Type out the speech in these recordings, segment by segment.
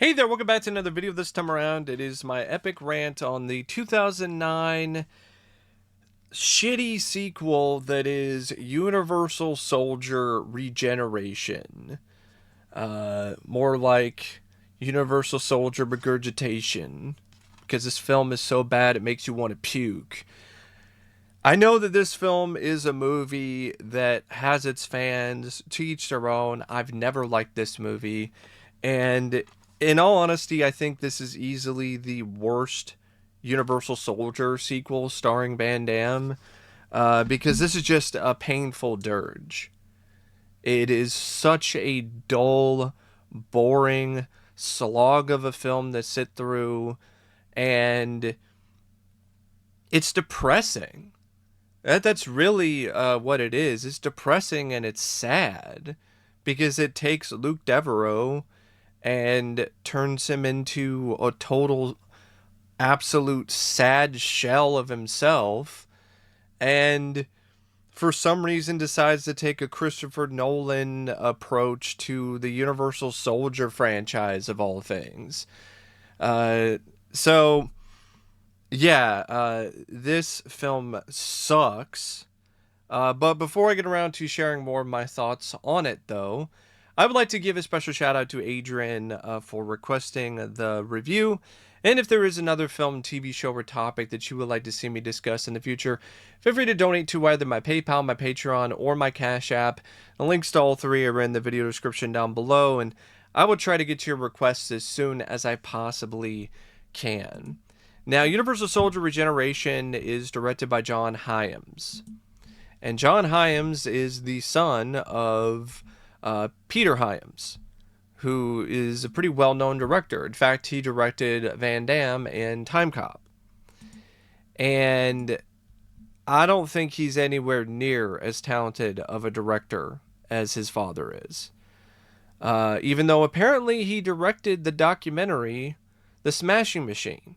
Hey there, welcome back to another video. This time around, it is my epic rant on the 2009 shitty sequel that is Universal Soldier Regeneration. More like Universal Soldier Regurgitation, because this film is so bad it makes you want to puke. I know that this film is a movie that has its fans, to each their own. I've never liked this movie, and in all honesty, I think this is easily the worst Universal Soldier sequel starring Van Damme, because this is just a painful dirge. It is such a dull, boring slog of a film to sit through, and it's depressing. That's really what it is. It's depressing and it's sad because it takes Luke Devereaux and turns him into a total, absolute sad shell of himself, and for some reason decides to take a Christopher Nolan approach to the Universal Soldier franchise of all things. So yeah, this film sucks. But before I get around to sharing more of my thoughts on it, though, I would like to give a special shout out to Adrian for requesting the review. And if there is another film, TV show, or topic that you would like to see me discuss in the future, feel free to donate to either my PayPal, my Patreon, or my Cash App. The links to all three are in the video description down below, and I will try to get to your requests as soon as I possibly can. Now, Universal Soldier Regeneration is directed by John Hyams. And John Hyams is the son of Peter Hyams, who is a pretty well-known director. In fact, he directed Van Damme and Time Cop. And I don't think he's anywhere near as talented of a director as his father is. Even though apparently he directed the documentary The Smashing Machine.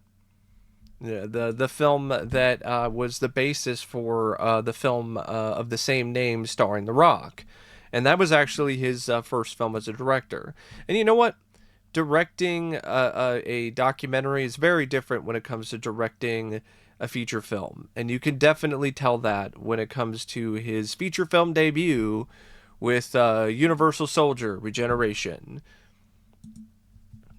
The film that was the basis for the film of the same name starring The Rock. And that was actually his first film as a director. And you know what? Directing a documentary is very different when it comes to directing a feature film. And you can definitely tell that when it comes to his feature film debut with Universal Soldier Regeneration.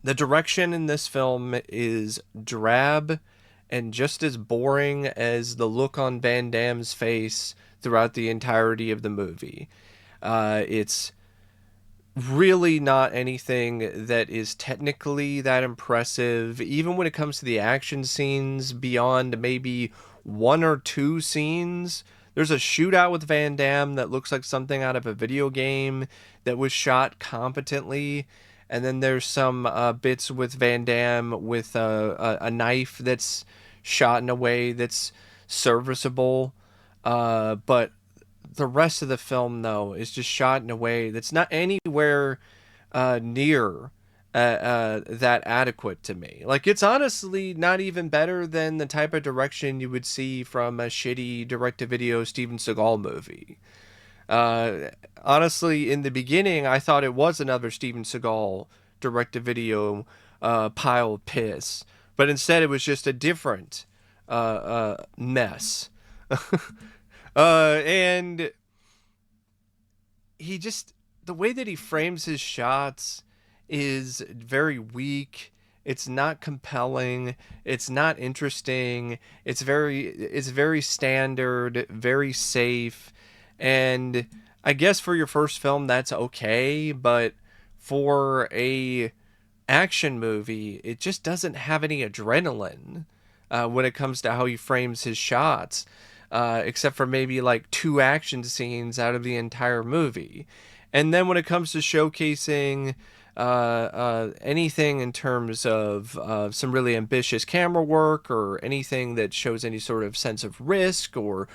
The direction in this film is drab and just as boring as the look on Van Damme's face throughout the entirety of the movie. It's really not anything that is technically that impressive, even when it comes to the action scenes. Beyond maybe one or two scenes, there's a shootout with Van Damme that looks like something out of a video game that was shot competently. And then there's some bits with Van Damme with a knife that's shot in a way that's serviceable. But the rest of the film, though, is just shot in a way that's not anywhere near that adequate to me. Like, it's honestly not even better than the type of direction you would see from a shitty direct-to-video Steven Seagal movie. Honestly, in the beginning, I thought it was another Steven Seagal direct-to-video pile of piss, but instead it was just a different mess. And he just, the way that he frames his shots is very weak. It's not compelling. It's not interesting. It's very standard, very safe. And I guess for your first film, that's okay, but for a action movie, it just doesn't have any adrenaline when it comes to how he frames his shots, except for maybe like two action scenes out of the entire movie. And then when it comes to showcasing anything in terms of some really ambitious camera work, or anything that shows any sort of sense of risk or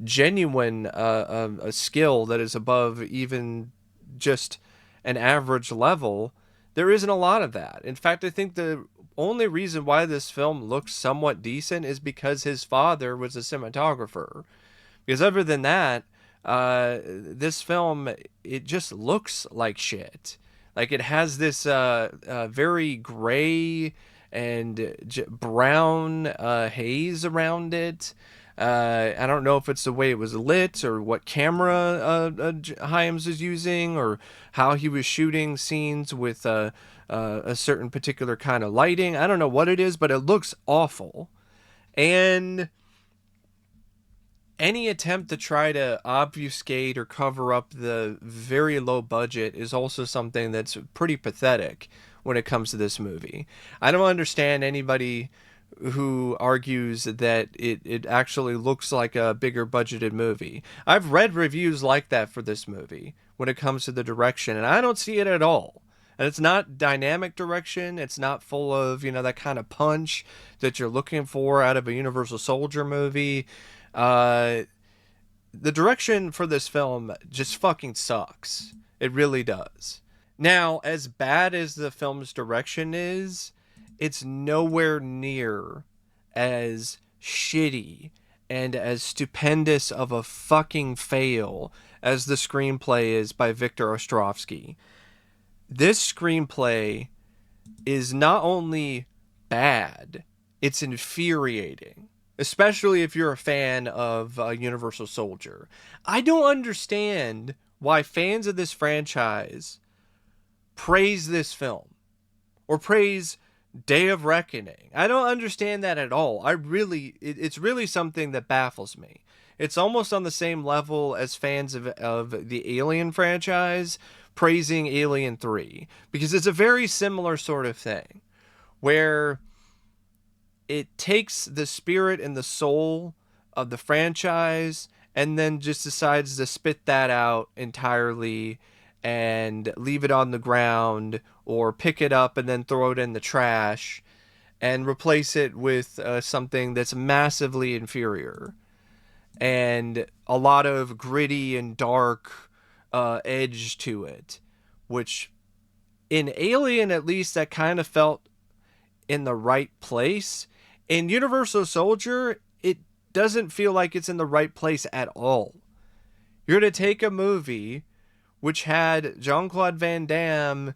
genuine a skill that is above even just an average level, there isn't a lot of that. In fact, I think the only reason why this film looks somewhat decent is because his father was a cinematographer. Because other than that, this film, it just looks like shit. Like it has this very gray and brown haze around it. I don't know if it's the way it was lit or what camera Hyams is using or how he was shooting scenes with a certain particular kind of lighting. I don't know what it is, but it looks awful. And any attempt to try to obfuscate or cover up the very low budget is also something that's pretty pathetic when it comes to this movie. I don't understand anybody who argues that it actually looks like a bigger budgeted movie. I've read reviews like that for this movie when it comes to the direction, and I don't see it at all. And it's not dynamic direction. It's not full of, that kind of punch that you're looking for out of a Universal Soldier movie. The direction for this film just fucking sucks. It really does. Now, as bad as the film's direction is, it's nowhere near as shitty and as stupendous of a fucking fail as the screenplay is by Viktor Ostrovsky. This screenplay is not only bad, it's infuriating. Especially if you're a fan of Universal Soldier. I don't understand why fans of this franchise praise this film. Or praise Day of Reckoning. I don't understand that at all. It's really something that baffles me. It's almost on the same level as fans of the Alien franchise praising Alien 3. Because it's a very similar sort of thing. Where it takes the spirit and the soul of the franchise and then just decides to spit that out entirely and leave it on the ground or pick it up and then throw it in the trash and replace it with something that's massively inferior and a lot of gritty and dark edge to it, which in Alien at least that kind of felt in the right place. In Universal Soldier, it doesn't feel like it's in the right place at all. You're going to take a movie which had Jean-Claude Van Damme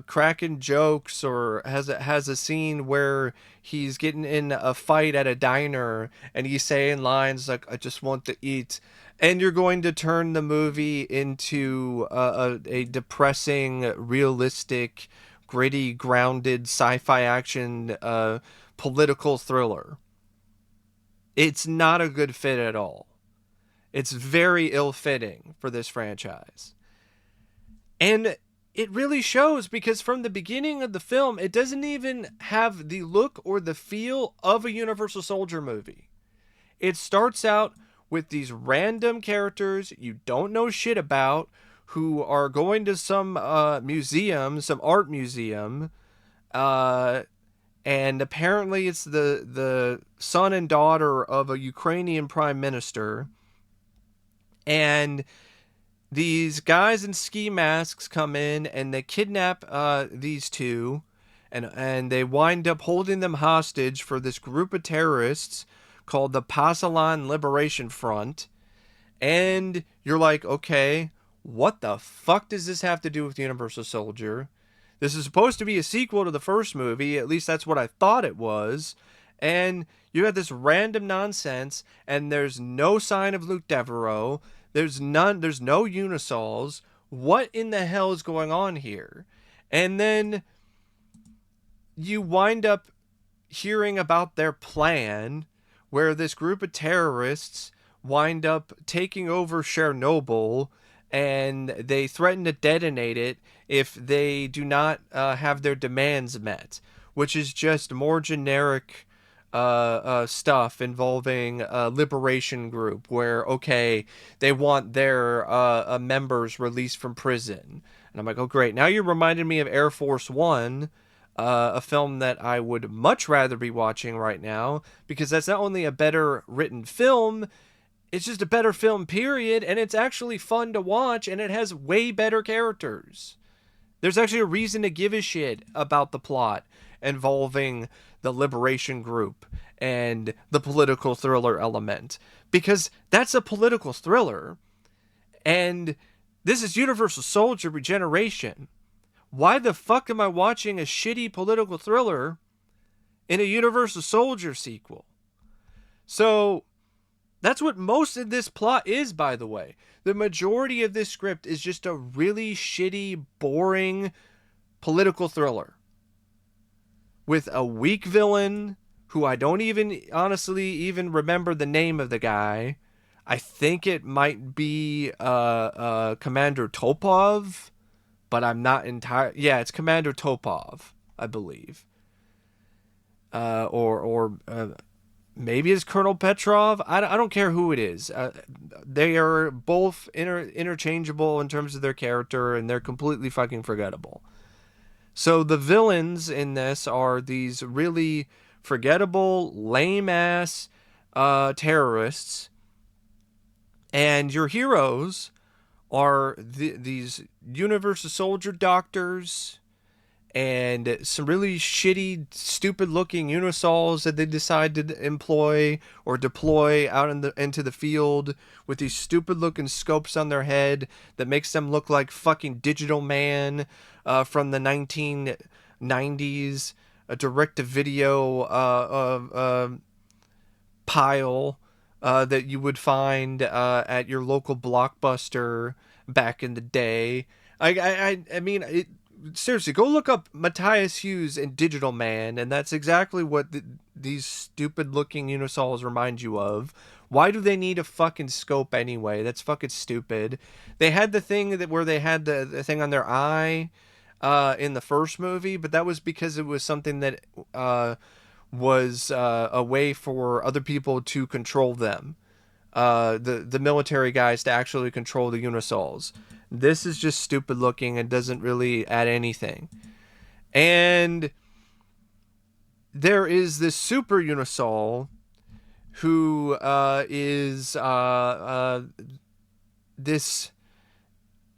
cracking jokes or has a scene where he's getting in a fight at a diner and he's saying lines like, I just want to eat. And you're going to turn the movie into a depressing, realistic, gritty, grounded sci-fi action political thriller. It's not a good fit at all. It's very ill-fitting for this franchise. And it really shows because from the beginning of the film, it doesn't even have the look or the feel of a Universal Soldier movie. It starts out with these random characters you don't know shit about who are going to some museum, some art museum, and apparently it's the son and daughter of a Ukrainian prime minister. And these guys in ski masks come in and they kidnap these two. And they wind up holding them hostage for this group of terrorists called the Pasilan Liberation Front. And you're like, okay, what the fuck does this have to do with Universal Soldier? This is supposed to be a sequel to the first movie. At least that's what I thought it was. And you have this random nonsense, and there's no sign of Luke Devereaux. There's no Unisols. What in the hell is going on here? And then you wind up hearing about their plan, where this group of terrorists wind up taking over Chernobyl, and they threaten to detonate it if they do not have their demands met, which is just more generic stuff involving a liberation group where, okay, they want their members released from prison. And I'm like, oh, great. Now you're reminding me of Air Force One, a film that I would much rather be watching right now, because that's not only a better written film, it's just a better film, period, and it's actually fun to watch, and it has way better characters. There's actually a reason to give a shit about the plot involving the liberation group and the political thriller element, because that's a political thriller, and this is Universal Soldier Regeneration. why the fuck am I watching a shitty political thriller in a Universal Soldier sequel? So that's what most of this plot is, by the way. The majority of this script is just a really shitty, boring political thriller with a weak villain who I don't even honestly even remember the name of the guy. I think it might be Commander Topov, but I'm not entirely... Yeah, it's Commander Topov, I believe. Or maybe it's Colonel Petrov. I don't care who it is. They are both interchangeable in terms of their character, and they're completely fucking forgettable. So the villains in this are these really forgettable, lame-ass terrorists, and your heroes are these Universal Soldier doctors and some really shitty, stupid-looking unisols that they decide to employ or deploy out into the field with these stupid-looking scopes on their head that makes them look like fucking Digital Man from the 1990s, a direct-to-video Pyle that you would find at your local Blockbuster back in the day. I mean, seriously, go look up Matthias Hughes and Digital Man, and that's exactly what these stupid-looking unisols remind you of. Why do they need a fucking scope anyway? That's fucking stupid. They had the thing where they had the thing on their eye in the first movie, but that was because it was something that was a way for other people to control them. The military guys to actually control the unisols. This is just stupid looking and doesn't really add anything. And there is this super unisol who is this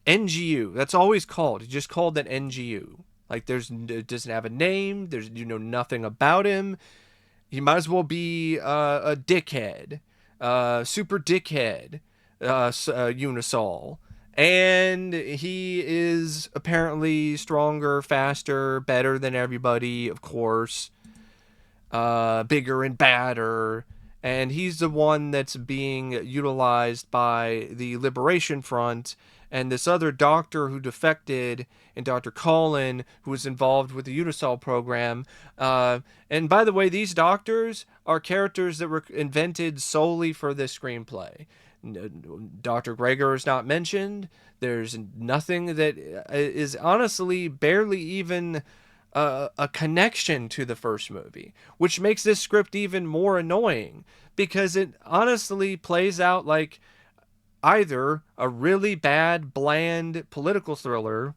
NGU. That's always called. He's just called an NGU. Like it doesn't have a name. You know nothing about him. He might as well be a dickhead, super dickhead, unisol. And he is apparently stronger, faster, better than everybody, of course. Bigger and badder. And he's the one that's being utilized by the Liberation Front and this other doctor who defected, and Dr. Colin, who was involved with the Unisol program. And by the way, these doctors are characters that were invented solely for this screenplay. Dr. Gregor is not mentioned. There's nothing that is honestly barely even a connection to the first movie, which makes this script even more annoying because it honestly plays out like either a really bad, bland political thriller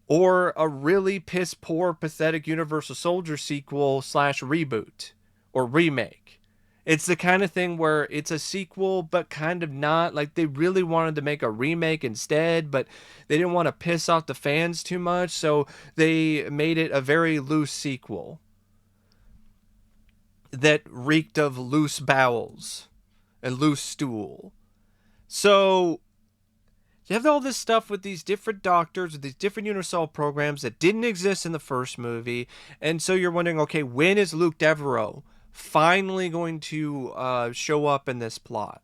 or a really piss-poor, pathetic Universal Soldier sequel / reboot or remake. It's the kind of thing where it's a sequel, but kind of not. Like, they really wanted to make a remake instead, but they didn't want to piss off the fans too much, so they made it a very loose sequel that reeked of loose bowels and loose stool. So you have all this stuff with these different doctors, with these different Unisol programs that didn't exist in the first movie, and so you're wondering, okay, when is Luke Devereaux finally going to show up in this plot?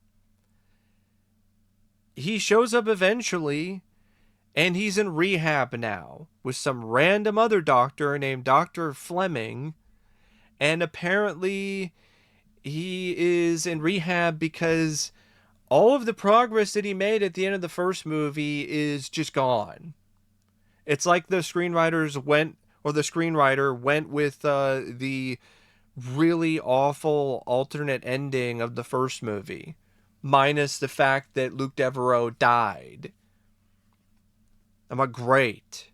He shows up eventually, and he's in rehab now with some random other doctor named Dr. Fleming, and apparently he is in rehab because all of the progress that he made at the end of the first movie is just gone. It's like the screenwriter went with the really awful alternate ending of the first movie, minus the fact that Luke Devereaux died. I'm like, great.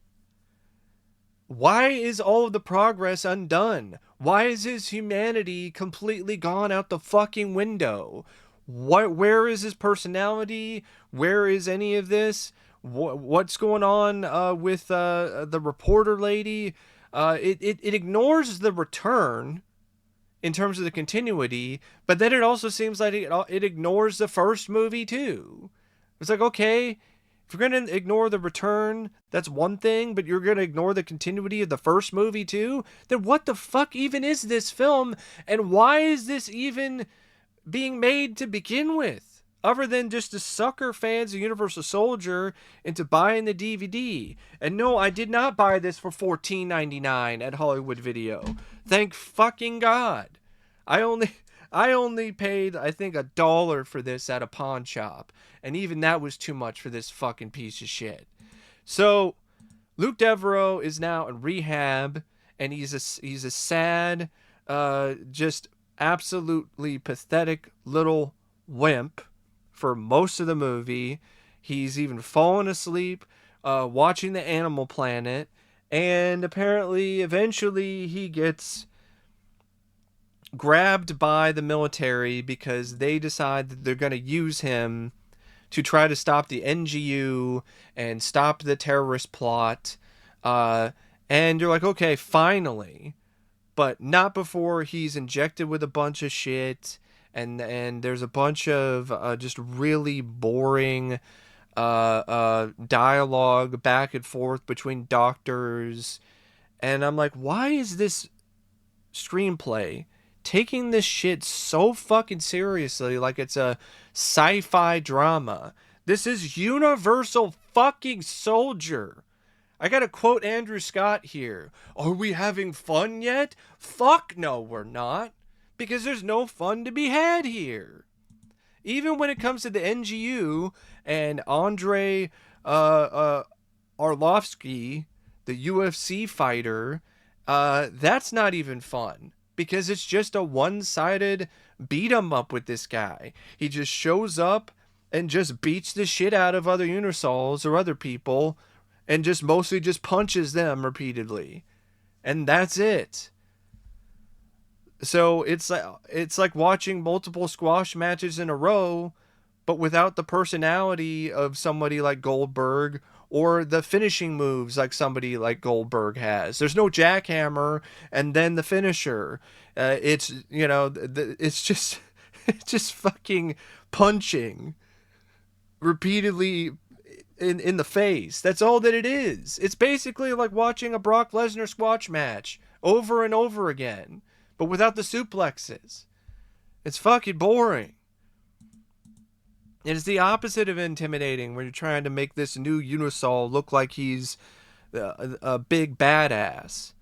Why is all of the progress undone? Why is his humanity completely gone out the fucking window? Where is his personality? Where is any of this? What's going on with the reporter lady? It ignores the return in terms of the continuity, but then it also seems like it ignores the first movie too. It's like, okay, If you're going to ignore the return, that's one thing, but you're going to ignore the continuity of the first movie too, then what the fuck even is this film, and why is this even being made to begin with? Other than just to sucker fans of Universal Soldier into buying the DVD. And no, I did not buy this for $14.99 at Hollywood Video. Thank fucking God. I only paid, I think, $1 for this at a pawn shop. And even that was too much for this fucking piece of shit. So, Luke Devereaux is now in rehab, and he's a sad, just absolutely pathetic little wimp for most of the movie. He's even fallen asleep watching the Animal Planet, and apparently eventually he gets grabbed by the military because they decide that they're going to use him to try to stop the NGU and stop the terrorist plot. And you're like, okay, finally. But not before he's injected with a bunch of shit, and there's a bunch of just really boring dialogue back and forth between doctors. And I'm like, why is this screenplay taking this shit so fucking seriously like it's a sci-fi drama? This is Universal fucking Soldier. I gotta quote Andrew Scott here. Are we having fun yet? Fuck no, we're not. Because there's no fun to be had here. Even when it comes to the NGU and Andrei Arlovski, the UFC fighter, that's not even fun. Because it's just a one-sided beat 'em up with this guy. He just shows up and just beats the shit out of other Unisols or other people, and just mostly just punches them repeatedly. And that's it. So it's like watching multiple squash matches in a row, but without the personality of somebody like Goldberg, or the finishing moves like somebody like Goldberg has. There's no jackhammer and then the finisher. It's, you know, it's just it's just fucking punching repeatedly in the face. That's all that it is. It's basically like watching a Brock Lesnar squash match over and over again, but without the suplexes. It's fucking boring. It's the opposite of intimidating when you're trying to make this new Unisol look like he's a big badass.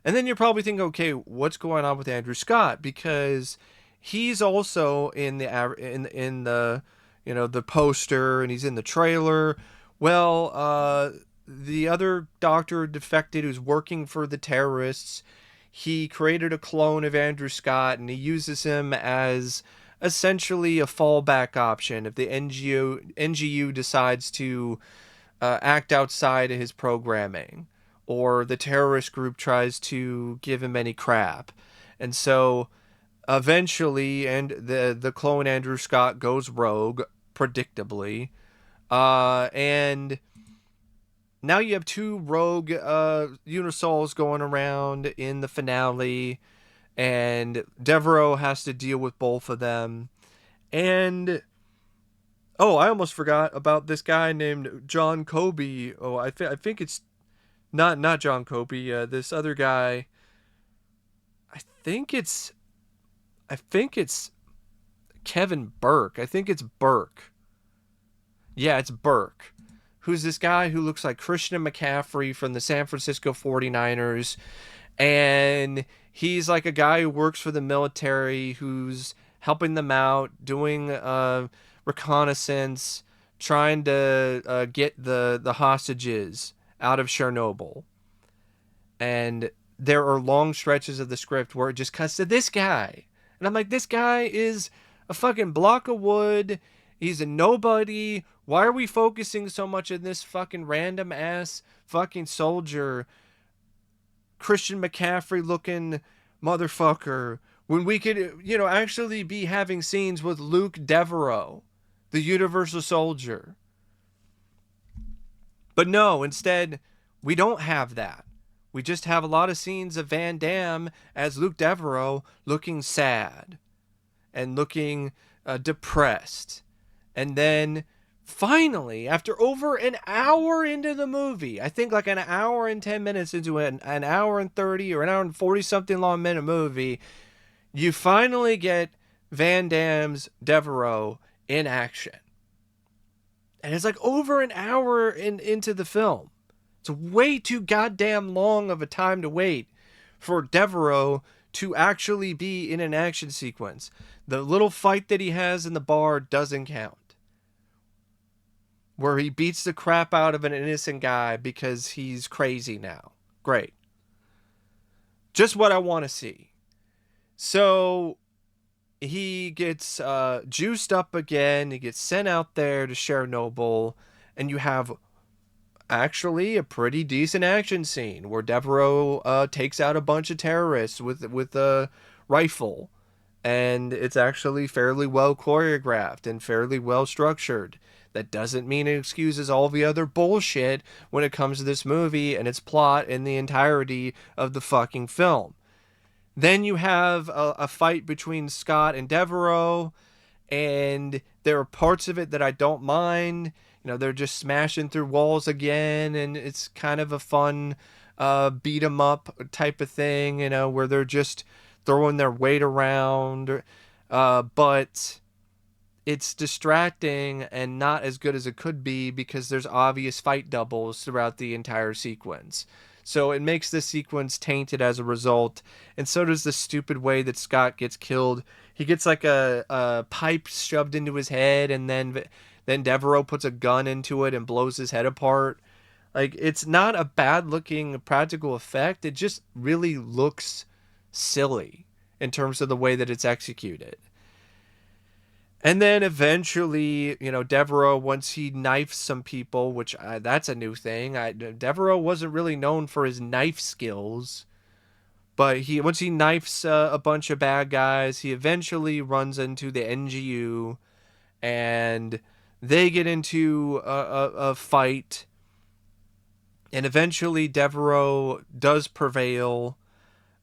And then you're probably thinking, okay, what's going on with Andrew Scott? Because he's also in the you know, the poster, and he's in the trailer. Well, the other doctor defected who's working for the terrorists. He created a clone of Andrew Scott, and he uses him as essentially a fallback option if the NGU decides to act outside of his programming, or the terrorist group tries to give him any crap. And so eventually, and the clone Andrew Scott goes rogue, predictably, and now you have two rogue Unisols going around in the finale, and Devereaux has to deal with both of them. And oh, I almost forgot about this guy named John Kobe. Oh, I think it's not John Kobe. This other guy. I think it's Kevin Burke. I think it's Burke. Yeah, it's Burke. Who's this guy who looks like Christian McCaffrey from the San Francisco 49ers. And he's like a guy who works for the military, who's helping them out, doing reconnaissance, trying to get the hostages out of Chernobyl. And there are long stretches of the script where it just cuts to this guy. And I'm like, this guy is a fucking block of wood. He's a nobody. Why are we focusing so much on this fucking random ass fucking soldier, Christian McCaffrey looking motherfucker, when we could, you know, actually be having scenes with Luke Devereaux, the Universal Soldier? But no, instead, we don't have that. We just have a lot of scenes of Van Damme as Luke Devereaux looking sad and looking depressed. And then finally, after over an hour into the movie, I think like an hour and 10 minutes into an hour and 30 or an hour and 40 something long minute movie, you finally get Van Damme's Devereaux in action. And it's like over an hour into the film. It's way too goddamn long of a time to wait for Devereaux to actually be in an action sequence. The little fight that he has in the bar doesn't count, where he beats the crap out of an innocent guy because he's crazy now. Great. Just what I want to see. So he gets juiced up again. He gets sent out there to Chernobyl, and you have actually a pretty decent action scene where Devereaux takes out a bunch of terrorists with a rifle, and it's actually fairly well choreographed and fairly well structured. That doesn't mean it excuses all the other bullshit when it comes to this movie and its plot and the entirety of the fucking film. Then you have a fight between Scott and Devereaux, and there are parts of it that I don't mind. You know, they're just smashing through walls again, and it's kind of a fun beat 'em up type of thing, you know, where they're just throwing their weight around. But it's distracting and not as good as it could be because there's obvious fight doubles throughout the entire sequence. So it makes the sequence tainted as a result, and so does the stupid way that Scott gets killed. He gets like a pipe shoved into his head, and then Devereaux puts a gun into it and blows his head apart. Like, it's not a bad looking practical effect. It just really looks silly in terms of the way that it's executed. And then eventually, you know, Devereaux, once he knifes some people, which that's a new thing. Devereaux wasn't really known for his knife skills, but once he knifes a bunch of bad guys, he eventually runs into the NGU, and they get into a fight, and eventually Devereaux does prevail,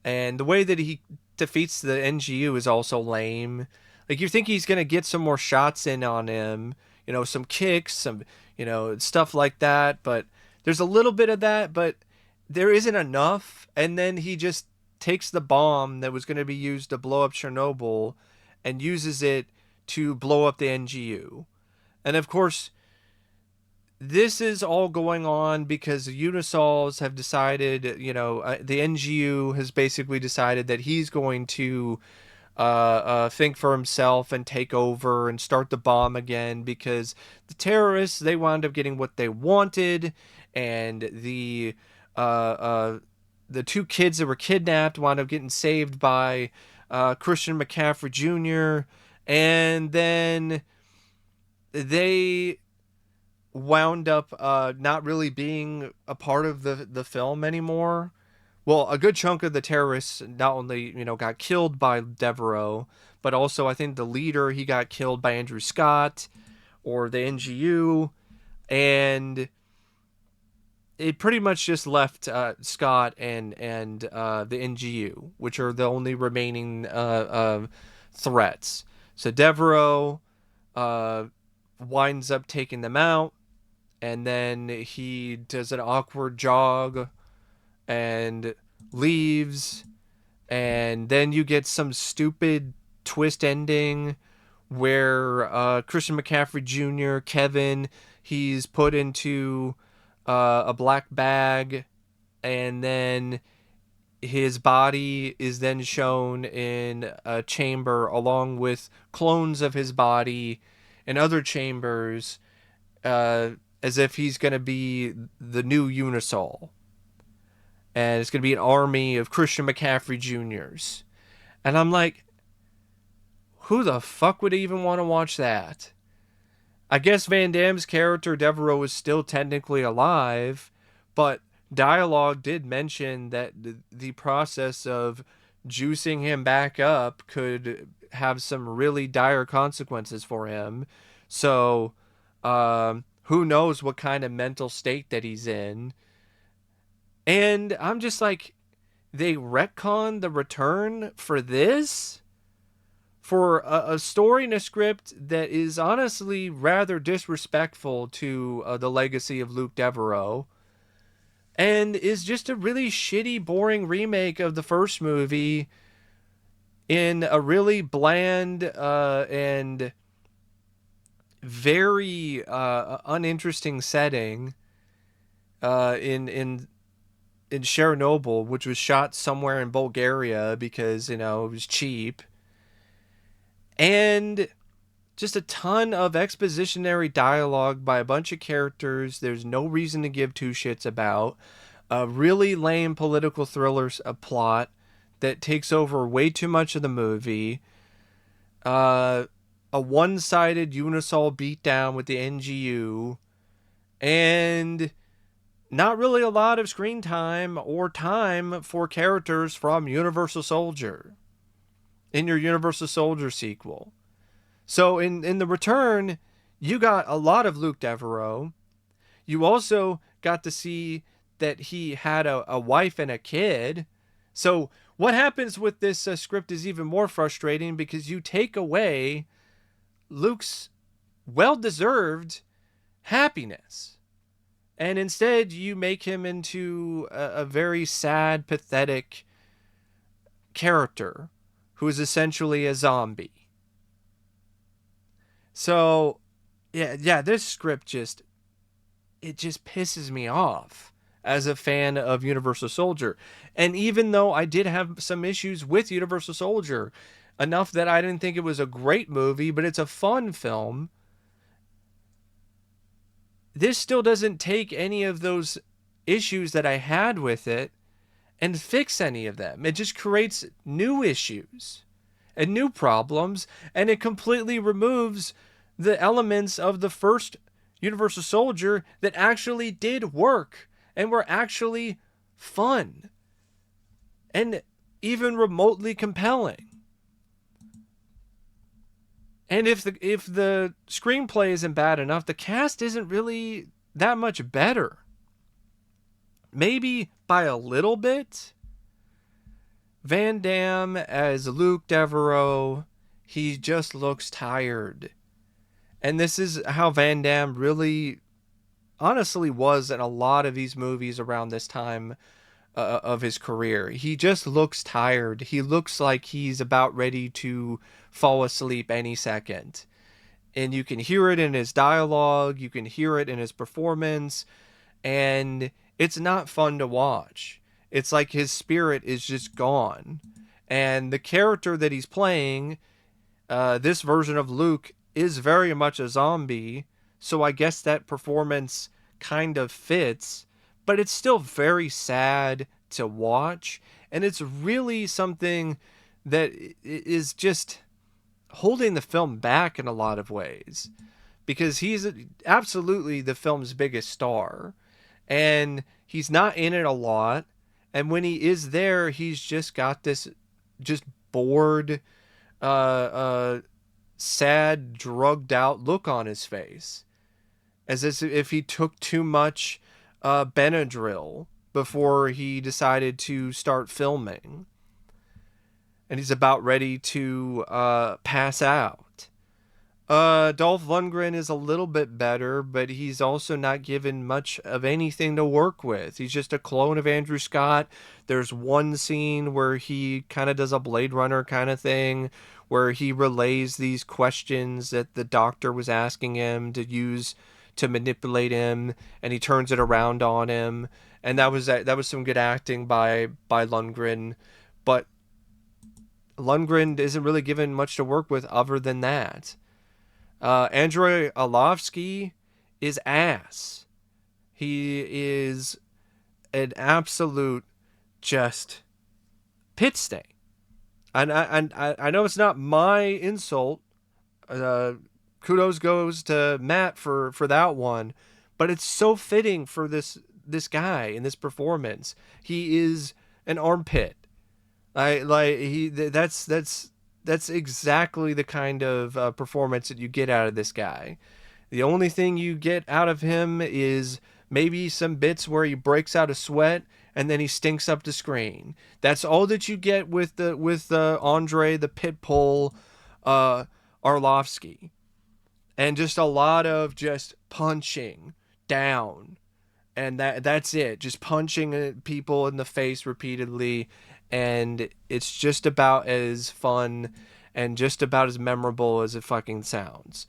and the way that he defeats the NGU is also lame. Like, you think he's going to get some more shots in on him, you know, some kicks, some, you know, stuff like that, but there's a little bit of that, but there isn't enough, and then he just takes the bomb that was going to be used to blow up Chernobyl and uses it to blow up the NGU. And of course, this is all going on because Unisols have decided, you know, the NGU has basically decided that he's going to think for himself and take over and start the bomb again, because the terrorists, they wound up getting what they wanted, and the two kids that were kidnapped wound up getting saved by Christian McCaffrey Jr., and then they wound up not really being a part of the film anymore. Well, a good chunk of the terrorists not only, you know, got killed by Devereaux, but also I think the leader, he got killed by Andrew Scott or the NGU, and it pretty much just left Scott and the NGU, which are the only remaining threats. So Devereaux winds up taking them out, and then he does an awkward jog and leaves, and then you get some stupid twist ending where Christian McCaffrey Jr., Kevin, he's put into a black bag, and then his body is then shown in a chamber along with clones of his body in other chambers, as if he's going to be the new Unisol. And it's going to be an army of Christian McCaffrey Jr.'s. And I'm like, who the fuck would even want to watch that? I guess Van Damme's character, Devereaux, is still technically alive, but dialogue did mention that the process of juicing him back up could have some really dire consequences for him. So, who knows what kind of mental state that he's in. And I'm just like, they retcon the return for this? for a story and a script that is honestly rather disrespectful to the legacy of Luke Devereaux, and is just a really shitty, boring remake of the first movie in a really bland and very uninteresting setting in Chernobyl, which was shot somewhere in Bulgaria because, it was cheap. And just a ton of expositionary dialogue by a bunch of characters there's no reason to give two shits about. A really lame political thriller plot that takes over way too much of the movie. A one-sided Unisol beatdown with the NGU. And not really a lot of screen time or time for characters from Universal Soldier in your Universal Soldier sequel. So in The Return, you got a lot of Luke Devereaux. You also got to see that he had a wife and a kid. So what happens with this script is even more frustrating because you take away Luke's well-deserved happiness. And instead you make him into a very sad, pathetic character who is essentially a zombie. So, yeah, this script just pisses me off as a fan of Universal Soldier. And even though I did have some issues with Universal Soldier, enough that I didn't think it was a great movie, but it's a fun film, this still doesn't take any of those issues that I had with it and fix any of them. It just creates new issues and new problems, and it completely removes the elements of the first Universal Soldier that actually did work and were actually fun and even remotely compelling. And if the screenplay isn't bad enough, the cast isn't really that much better. Maybe by a little bit. Van Damme as Luke Devereaux, he just looks tired. And this is how Van Damme really, honestly, was in a lot of these movies around this time of his career. He just looks tired. He looks like he's about ready to fall asleep any second. And you can hear it in his dialogue. You can hear it in his performance. And it's not fun to watch. It's like his spirit is just gone. And the character that he's playing, this version of Luke, is very much a zombie. So I guess that performance kind of fits. But it's still very sad to watch. And it's really something that is just holding the film back in a lot of ways. Because he's absolutely the film's biggest star. And he's not in it a lot. And when he is there, he's just got this just bored, sad, drugged out look on his face. As if he took too much Benadryl before he decided to start filming. And he's about ready to pass out. Dolph Lundgren is a little bit better, but he's also not given much of anything to work with. He's just a clone of Andrew Scott. There's one scene where he kind of does a Blade Runner kind of thing, where he relays these questions that the doctor was asking him to use to manipulate him, and he turns it around on him. And that was some good acting by Lundgren, but Lundgren isn't really given much to work with other than that. Andrei Arlovski is ass. He is an absolute just pit stain. And I know it's not my insult. Kudos goes to Matt for that one, but it's so fitting for this guy in this performance. He is an armpit. That's exactly the kind of performance that you get out of this guy. The only thing you get out of him is maybe some bits where he breaks out a sweat and then he stinks up the screen. That's all that you get with Andre the Pitbull Arlovski. And just a lot of just punching down. And that's it. Just punching people in the face repeatedly. And it's just about as fun and just about as memorable as it fucking sounds.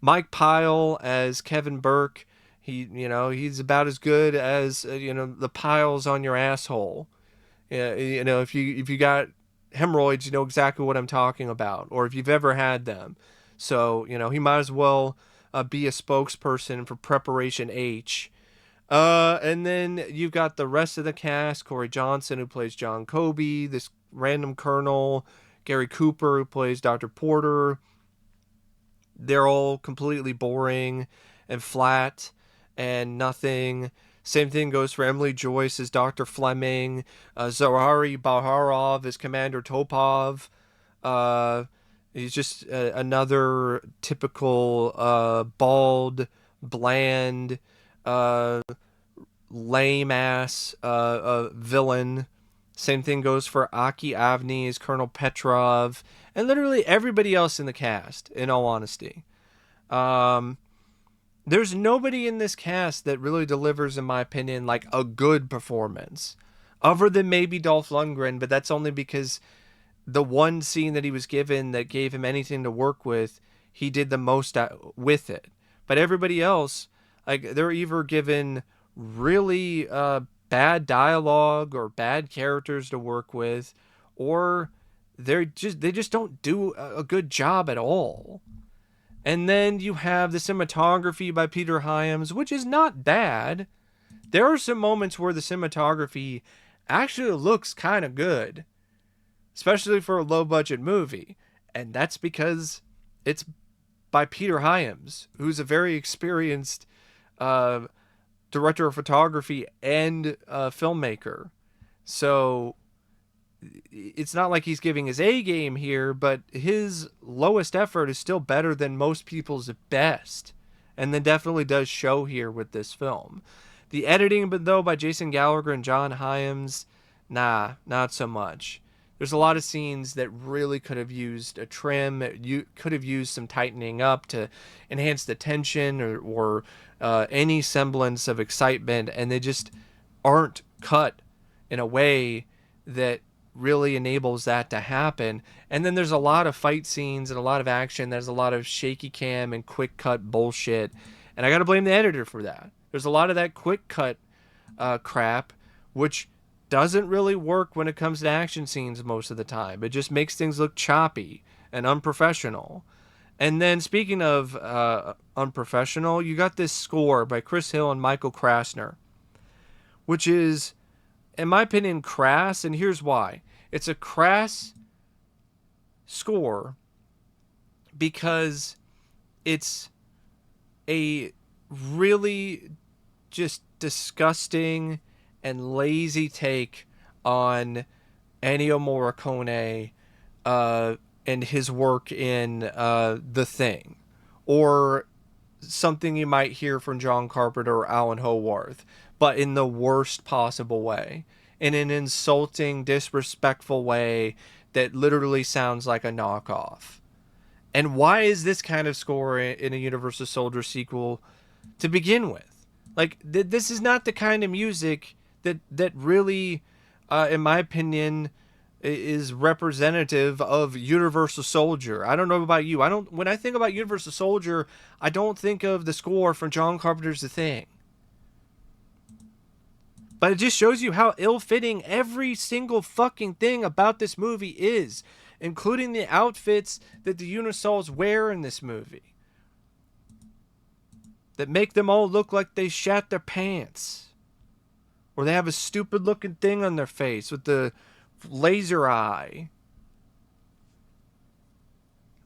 Mike Pyle as Kevin Burke, he's about as good as the piles on your asshole. Yeah, if you got hemorrhoids, you know exactly what I'm talking about, or if you've ever had them. So he might as well be a spokesperson for Preparation H. And then you've got the rest of the cast: Corey Johnson, who plays John Kobe, this random colonel, Gary Cooper, who plays Dr. Porter. They're all completely boring and flat and nothing. Same thing goes for Emily Joyce as Dr. Fleming, Zahari Baharov as Commander Topov. He's just another typical bald, bland, lame ass villain. Same thing goes for Aki Avni as Colonel Petrov, and literally everybody else in the cast, in all honesty. There's nobody in this cast that really delivers, in my opinion, like a good performance. Other than maybe Dolph Lundgren, but that's only because the one scene that he was given that gave him anything to work with, he did the most with it. But everybody else, like, they're either given really bad dialogue or bad characters to work with, or they just don't do a good job at all. And then you have the cinematography by Peter Hyams, which is not bad. There are some moments where the cinematography actually looks kind of good, especially for a low-budget movie. And that's because it's by Peter Hyams, who's a very experienced director of photography and filmmaker. So it's not like he's giving his A game here, but his lowest effort is still better than most people's best. And then definitely does show here with this film. The editing, but though, by Jason Gallagher and John Hyams, nah, not so much. There's a lot of scenes that really could have used a trim. You could have used some tightening up to enhance the tension or any semblance of excitement, and they just aren't cut in a way that really enables that to happen. And then there's a lot of fight scenes and a lot of action. There's a lot of shaky cam and quick cut bullshit, and I gotta blame the editor for that. There's a lot of that quick cut crap, which doesn't really work when it comes to action scenes most of the time. It just makes things look choppy and unprofessional. And then speaking of unprofessional, you got this score by Chris Hill and Michael Krasner, which is, in my opinion, crass, and here's why. It's a crass score because it's a really just disgusting and lazy take on Ennio Morricone and his work in The Thing, or something you might hear from John Carpenter or Alan Howarth, but in the worst possible way, in an insulting, disrespectful way that literally sounds like a knockoff. And why is this kind of score in a Universal Soldier sequel to begin with? Like, this is not the kind of music that really, in my opinion, is representative of Universal Soldier. I don't know about you. When I think about Universal Soldier, I don't think of the score from John Carpenter's The Thing. But it just shows you how ill-fitting every single fucking thing about this movie is, including the outfits that the Unisols wear in this movie, that make them all look like they shat their pants. Or they have a stupid looking thing on their face with the laser eye.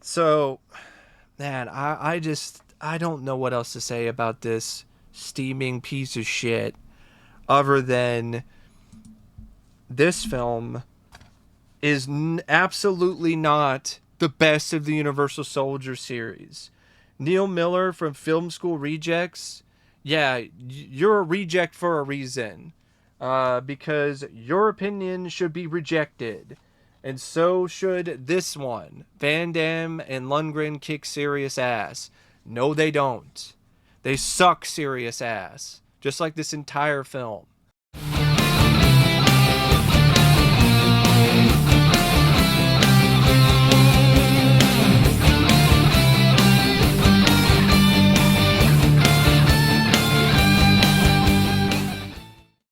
So, man, I don't know what else to say about this steaming piece of shit other than this film is absolutely not the best of the Universal Soldier series. Neil Miller from Film School Rejects, yeah, you're a reject for a reason. Because your opinion should be rejected. And so should this one. Van Damme and Lundgren kick serious ass. No, they don't. They suck serious ass. Just like this entire film.